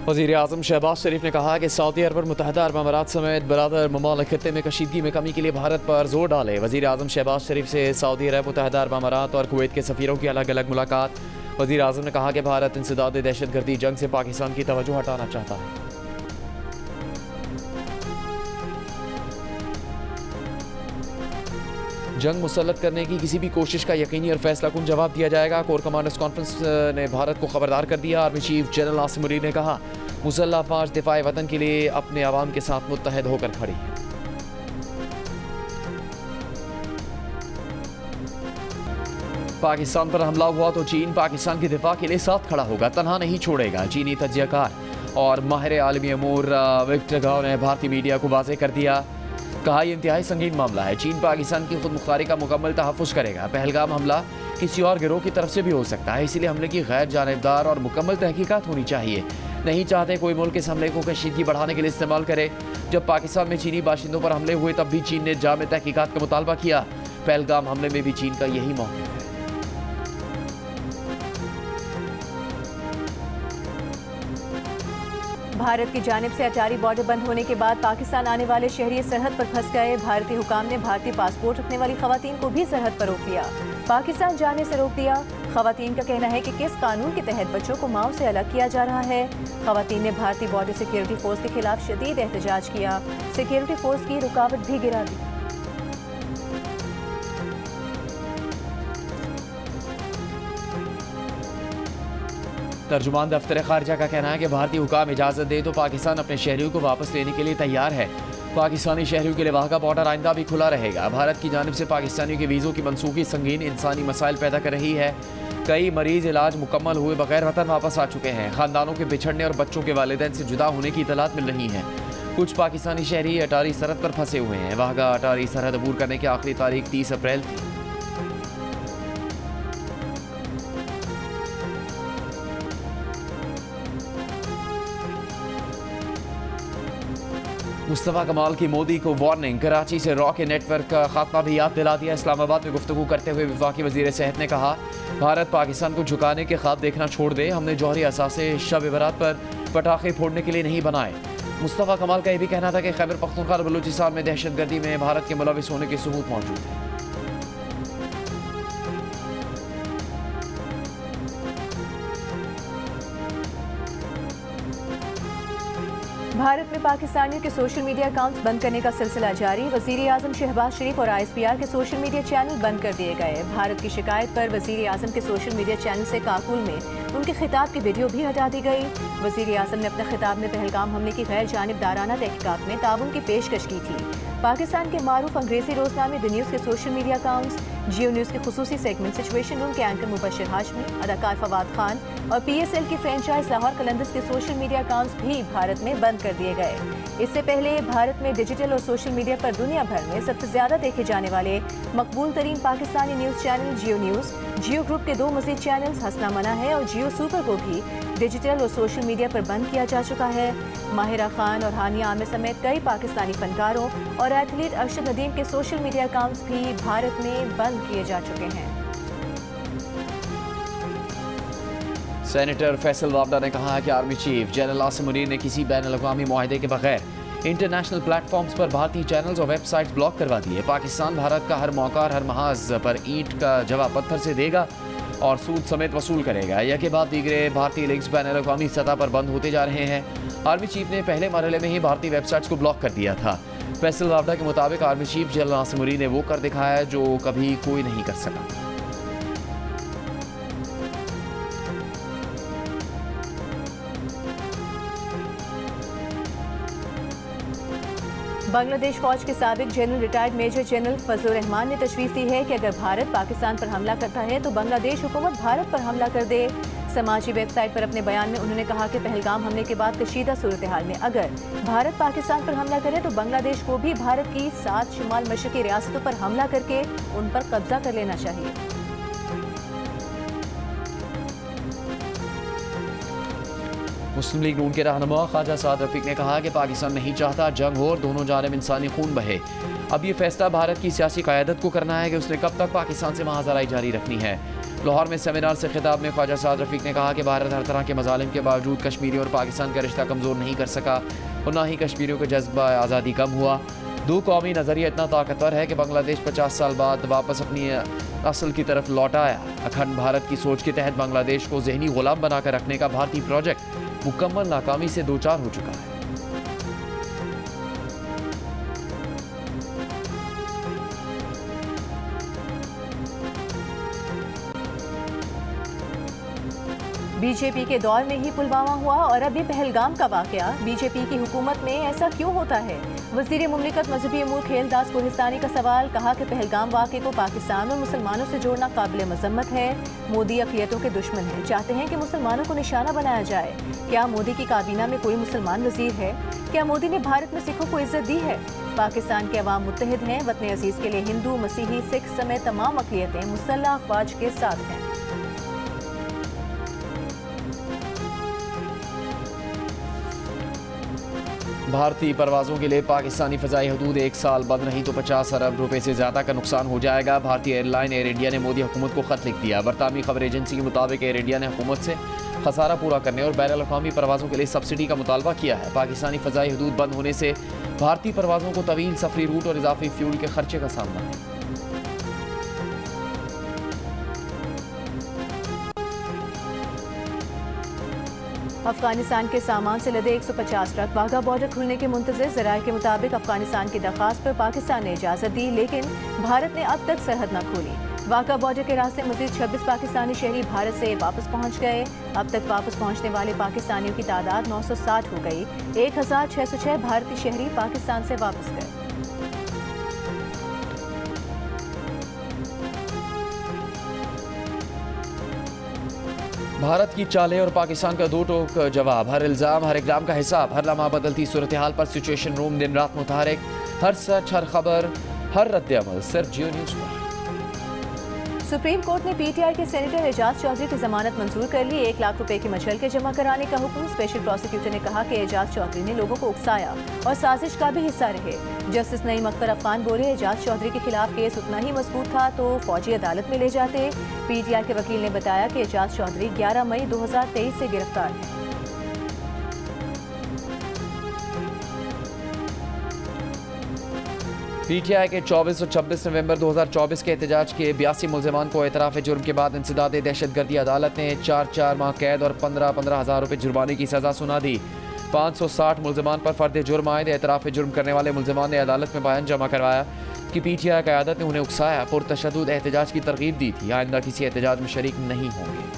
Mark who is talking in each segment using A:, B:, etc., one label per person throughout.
A: वज़ीर आज़म शहबाज शरीफ ने कहा कि सऊदी अरब और मुत्तहिदा अरब अमारात समेत बरादर ममालिक खित्ते में कशीदगी में कमी के लिए भारत पर जोर डाले। वज़ीर आज़म शहबाज शरीफ से सऊदी अरब, मुत्तहिदा अरब अमारात और कुवैत के सफ़ीरों की अलग अलग मुलाकात। वज़ीर आज़म ने कहा कि भारत इंसदाद दहशतगर्दी जंग से पाकिस्तान की तवज्जो हटाना चाहता है। जंग मुसल्लत करने की किसी भी कोशिश का यकीनी और फैसला कुन जवाब दिया जाएगा। कोर कमांडर्स कॉन्फ्रेंस ने भारत को खबरदार कर दिया। Army chief general Asim Munir ने कहा, मुसल्लह अफवाज दिफाए वतन के लिए अपने अवाम के साथ मुत्तहद होकर खड़ी है। पाकिस्तान पर हमला हुआ तो चीन पाकिस्तान के दिफा के लिए साथ खड़ा होगा, तनहा नहीं छोड़ेगा। चीनी तज्जियाकार और माहिर आलमी अमूर विक्टर गाव ने भारतीय मीडिया को वाज़ेह कर दिया। कहा, यह इंतहाई संगीन मामला है। चीन पाकिस्तान की खुद मुख्तारी का मुकम्मल तहफ़्फ़ुज़ करेगा। पहलगाम हमला किसी और गिरोह की तरफ से भी हो सकता है, इसीलिए हमले की गैर जानिबदार और मुकम्मल तहकीकात होनी चाहिए। नहीं चाहते कोई मुल्क इस हमले को कशीदगी बढ़ाने के लिए इस्तेमाल करे। जब पाकिस्तान में चीनी बाशिंदों पर हमले हुए तब भी चीन ने जामे तहकीकात का मुतालबा किया। पहलगाम हमले में भी चीन का यही मौक़िफ़ है।
B: भारत की जानिब से अटारी बॉर्डर बंद होने के बाद पाकिस्तान आने वाले शहरी सरहद पर फंस गए। भारतीय हुकाम ने भारतीय पासपोर्ट रखने वाली खवातीन को भी सरहद पर रोक लिया, पाकिस्तान जाने से रोक दिया। खवातीन का कहना है कि किस कानून के तहत बच्चों को माओ से अलग किया जा रहा है। खवातीन ने भारतीय बॉर्डर सिक्योरिटी फोर्स के खिलाफ शदीद एहतजाज किया, सिक्योरिटी फोर्स की रुकावट भी गिरा दी।
A: तर्जुमान दफ्तर खारजा का कहना है कि भारतीय हुकाम इजाज़त दे तो पाकिस्तान अपने शहरियों को वापस लेने के लिए तैयार है। पाकिस्तानी शहरियों के लिए वहाँ का बॉर्डर आइंदा भी खुला रहेगा। भारत की जानिब से पाकिस्तानियों के वीज़ों की मनसूखी संगीन इंसानी मसाइल पैदा कर रही है। कई मरीज इलाज मुकम्मल हुए बगैर वतन वापस आ चुके हैं। ख़ानदानों के बिछड़ने और बच्चों के वालिदैन से जुदा होने की इतलात मिल रही हैं। कुछ पाकिस्तानी शहरी अटारी सरहद पर फंसे हुए हैं। वहाँ का अटारी सरहद अबूर करने की आखिरी तारीख 30 अप्रैल थी। मुस्तफ़ा कमाल की मोदी को वार्निंग। कराची से रॉ के नेटवर्क का खात्मा भी याद दिला दिया। इस्लामाबाद में गुफ्तगू करते हुए वफाकी वज़ीर सेहत ने कहा, भारत पाकिस्तान को झुकाने के ख्वाब देखना छोड़ दे। हमने जौहरी असासे शब बरात पर पटाखे फोड़ने के लिए नहीं बनाए। मुस्तफ़ा कमाल का यह भी कहना था कि खैबर पख्तूनख्वा और बलूचिस्तान में दहशतगर्दी में भारत के मुलविस होने के सबूत मौजूद हैं।
B: भारत में पाकिस्तानियों के सोशल मीडिया अकाउंट्स बंद करने का सिलसिला जारी। वज़ीर आज़म शहबाज शरीफ और ISPR के सोशल मीडिया चैनल बंद कर दिए गए। भारत की शिकायत पर वज़ीर आज़म के सोशल मीडिया चैनल से काकुल में उनके खिताब की वीडियो भी हटा दी गई। वज़ीर आज़म ने अपने खिताब में पहलगाम हमले की गैर जानिबदाराना तहकीकात में ताउन की पेशकश की थी। पाकिस्तान के मारूफ अंग्रेजी रोजनामे द न्यूज़ के सोशल मीडिया अकाउंट्स, जियो न्यूज़ के खुसूसी सेगमेंट सिचुएशन रूम के एंकर मुबशर हाशमी, अदाकार फवाद खान और PSL की फ्रेंचाइज लाहौर कलंदर्स के सोशल मीडिया अकाउंट्स भी भारत में बंद कर दिए गए। इससे पहले भारत में डिजिटल और सोशल मीडिया पर दुनिया भर में सबसे ज्यादा देखे जाने वाले मकबूल तरीन पाकिस्तानी न्यूज़ चैनल जियो न्यूज़, जियो ग्रुप के 2 मज़ीद चैनल्स हसना मना है और जियो सुपर को भी डिजिटल और सोशल मीडिया पर बंद किया जा चुका है। माहिरा खान और हानिया आमिर समेत कई पाकिस्तानी फनकारों और एथलीट अरशद नदीम के सोशल मीडिया अकाउंट्स भी भारत में बंद किए जा चुके हैं।
A: सेनेटर फैसल वाबडा ने कहा कि army chief general Asim Munir ने किसी बैनुल-अक़वामी मुआहदे के बगैर इंटरनेशनल प्लेटफॉर्म्स पर भारतीय चैनल्स और वेबसाइट्स ब्लॉक करवा दिए। पाकिस्तान भारत का हर मौका और हर महाज पर ईंट का जवाब पत्थर से देगा और सूद समेत वसूल करेगा। यह के बाद दीगरे भारतीय लिंक्स बैनुल-अक़वामी सतह पर बंद होते जा रहे हैं। आर्मी चीफ ने पहले मरहले में ही भारतीय वेबसाइट्स को ब्लॉक कर दिया था। फैसल वाबडा के मुताबिक army chief general Asim Munir ने वो कर दिखाया जो कभी कोई नहीं कर सका।
B: बांग्लादेश फौज के साबिक general retired major general Fazlur Rahman ने तशवीश दी है कि अगर भारत पाकिस्तान पर हमला करता है तो बांग्लादेश हुकूमत भारत पर हमला कर दे। समाजी वेबसाइट पर अपने बयान में उन्होंने कहा कि पहलगाम हमले के बाद कशीदा सूरत हाल में अगर भारत पाकिस्तान पर हमला करे तो बांग्लादेश को भी भारत की 7 शुमाल मशरकी रियासतों पर हमला करके उन पर कब्जा कर लेना चाहिए।
A: मुस्लिम लीग नून के रहनुमा ख्वाजा साद रफीक ने कहा कि पाकिस्तान नहीं चाहता जंग हो और दोनों जानिब इंसानी खून बहे। अब ये फैसला भारत की सियासी क़यादत को करना है कि उसने कब तक पाकिस्तान से महाजराई जारी रखनी है। लाहौर में सेमिनार से खिताब में ख्वाजा साद रफीक ने कहा कि भारत हर तरह के मजालिम के बावजूद कश्मीरी और पाकिस्तान का रिश्ता कमज़ोर नहीं कर सका और ना ही कश्मीरियों का जज्बा आज़ादी कम हुआ। दो कौमी नज़रिया इतना ताकतवर है कि बांग्लादेश 50 साल बाद वापस अपनी असल की तरफ लौट आया। अखंड भारत की सोच के तहत बांग्लादेश को जहनी गुलाम बनाकर रखने का भारतीय प्रोजेक्ट मुकम्मल नाकामी से दो चार हो चुका है।
B: बीजेपी के दौर में ही पुलवामा हुआ और अब ये पहलगाम का वाकया। बीजेपी की हुकूमत में ऐसा क्यों होता है? वज़ीर मुमलिकत मजहबी अमूर खेलदास कोहिस्तानी का सवाल। कहा कि पहलगाम वाक़े को पाकिस्तान और मुसलमानों से जोड़ना काबिल मजम्मत है। मोदी अक़लियतों के दुश्मन हैं, चाहते हैं कि मुसलमानों को निशाना बनाया जाए। क्या मोदी की काबीना में कोई मुसलमान वज़ीर है? क्या मोदी ने भारत में सिखों को इज्जत दी है? पाकिस्तान के अवाम मुत्तहिद हैं। वतन अजीज़ के लिए हिंदू, मसीही, सिख समेत तमाम अक़लियतें मुसल्लह अफ़वाज के साथ हैं।
A: भारतीय परवाज़ों के लिए पाकिस्तानी फ़ज़ाई हदूद एक साल बंद नहीं तो 50 अरब रुपए से ज़्यादा का नुकसान हो जाएगा। भारतीय एयरलाइन एयर इंडिया ने मोदी हुकूमत को ख़त लिख दिया। बरतानवी खबर एजेंसी के मुताबिक एयर इंडिया ने हुकूमत से खसारा पूरा करने और बैनुल अक़वामी परवाज़ों के लिए सब्सिडी का मुतालबा किया है। पाकिस्तानी फ़ज़ाई हदूद बंद होने से भारतीय परवाज़ों को तवील सफरी रूट और इजाफी फ्यूल के खर्चे का सामना है।
B: अफगानिस्तान के सामान से लदे 150 ट्रक वाघा बॉर्डर खुलने के मुंतज़िर। ज़राए के मुताबिक अफगानिस्तान की दरख्वास्त पर पाकिस्तान ने इजाज़त दी, लेकिन भारत ने अब तक सरहद न खोली। वाघा बॉर्डर के रास्ते मज़ीद 26 पाकिस्तानी शहरी भारत से वापस पहुँच गए। अब तक वापस पहुँचने वाले पाकिस्तानियों की तादाद 960 हो गई। 1606 भारतीय शहरी पाकिस्तान से वापस गए।
A: भारत की चालें और पाकिस्तान का दो टोक जवाब। हर इल्ज़ाम, हर इक़दाम का हिसाब। हर लम्हा बदलती सूरत हाल पर सिचुएशन रूम दिन रात मुतहरिक। हर सच, हर खबर, हर रद्द-ए-अमल सिर्फ जियो न्यूज़ पर।
B: सुप्रीम कोर्ट ने पीटीआई के सेनेटर एजाज चौधरी की जमानत मंजूर कर ली। 1 लाख रुपए की मशल के जमा कराने का हुक्म। स्पेशल प्रोसिक्यूटर ने कहा कि एजाज चौधरी ने लोगों को उकसाया और साजिश का भी हिस्सा रहे। जस्टिस नईम अख्तर अफगान बोले, एजाज चौधरी के खिलाफ केस उतना ही मजबूत था तो फौजी अदालत में ले जाते। पीटीआई के वकील ने बताया कि एजाज चौधरी 11 मई 2023 से गिरफ्तार है।
A: पीटीआई के 24 और 26 नवंबर 2024 के एहतजाज के 82 मुल्ज़िमान को एतराफ़ जुर्म के बाद इंसदाद दहशतगर्दी अदालत ने 4 माह कैद और 15 हज़ार रुपये जुर्माने की सज़ा सुना दी। 560 मुल्ज़िमान पर फ़र्द जुर्म आयद। एतराफ़ जुर्म करने वाले मुल्ज़िमान ने अदालत में बयान जमा करवाया कि पीटीआई क़यादत ने उन्हें उकसाया, पुरतशद्दुद एहतजाज की तरगीब दी थी। आइंदा किसी एहतजाज में शरीक नहीं होंगे।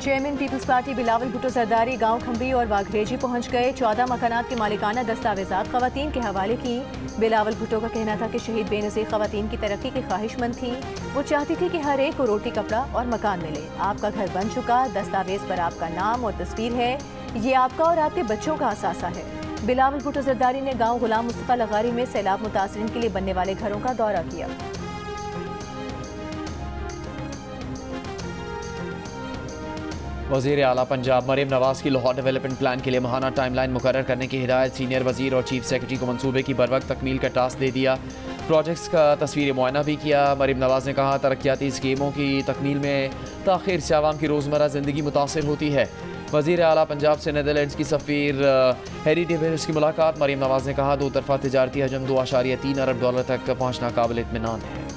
B: Chairman Peoples Party Bilawal Bhutto Zardari गांव खंबी और वाघरेजी पहुंच गए। 14 मकानात के मालिकाना दस्तावेजात खवातीन के हवाले की। बिलावल भुट्टो का कहना था कि शहीद बेनज़ीर खवातीन की तरक्की की ख्वाहिशमंद थी। वो चाहती थी कि हर एक को रोटी, कपड़ा और मकान मिले। आपका घर बन चुका, दस्तावेज पर आपका नाम और तस्वीर है। ये आपका और आपके बच्चों का असासा है। बिलावल भुट्टो जरदारी ने गाँव गुलाम मुस्तफ़ा लगारी में सैलाब मुतासरीन के लिए बनने वाले घरों का दौरा किया।
A: वज़ीर आला पंजाब मरीम नवाज़ की लाहौर डेवलपमेंट प्लान के लिए माहाना टाइमलाइन मुकर्रर करने की हिदायत। सीनियर वज़ीर और चीफ सेक्रेटरी को मंसूबे की बरवक्त तकमील का टास्क दे दिया। प्रोजेक्ट्स का तस्वीरी मुआयना भी किया। मरीम नवाज़ ने कहा, तरक्याती स्कीमों की तकमील में ताख़ीर से आवाम की रोज़मर्रा ज़िंदगी मुतासर होती है। वज़ीर आला पंजाब से नीदरलैंड्स की सफ़ीर हैरी डेविस की मुलाकात। मरीम नवाज़ ने कहा, 2 तरफ़ा तिजारती हजम 2.3 अरब डॉलर तक पहुँचना काबिल इत्मीनान है।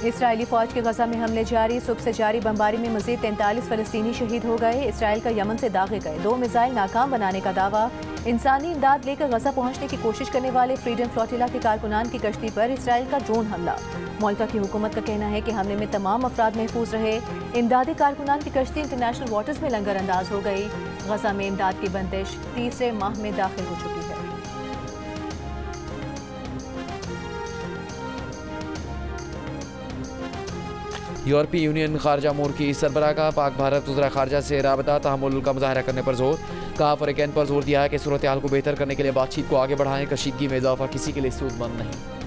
B: इसराइली फौज के गजा में हमले जारी। सुबह से जारी बमबारी में मजीद 43 फलस्तीनी शहीद हो गए। इसराइल का यमन से दागे गए 2 मिसाइल नाकाम बनाने का दावा। इंसानी इमदाद लेकर गजा पहुंचने की कोशिश करने वाले फ्रीडम फ्लोटिला के कारकुनान की कश्ती पर इसराइल का ड्रोन हमला। मुल्का की हुकूमत का कहना है कि हमले में तमाम अफराद महफूज रहे। इमदादी कारकुनान की कश्ती इंटरनेशनल वाटर्स में लंगर अंदाज हो गई। गजा में इमदाद की बंदिश 3 माह में दाखिल हो चुकी है।
A: यूरोपीय यूनियन खारजा अमूर की सरबराह का पाक भारत वज़ीर खारजा से राबता तहम्मुल का मुज़ाहरा करने पर जोर। कहा, फ़रीक़ैन पर जोर दिया है कि सूरत हाल को बेहतर करने के लिए बातचीत को आगे बढ़ाएं। कशीदगी में इजाफा किसी के लिए सूदमंद नहीं।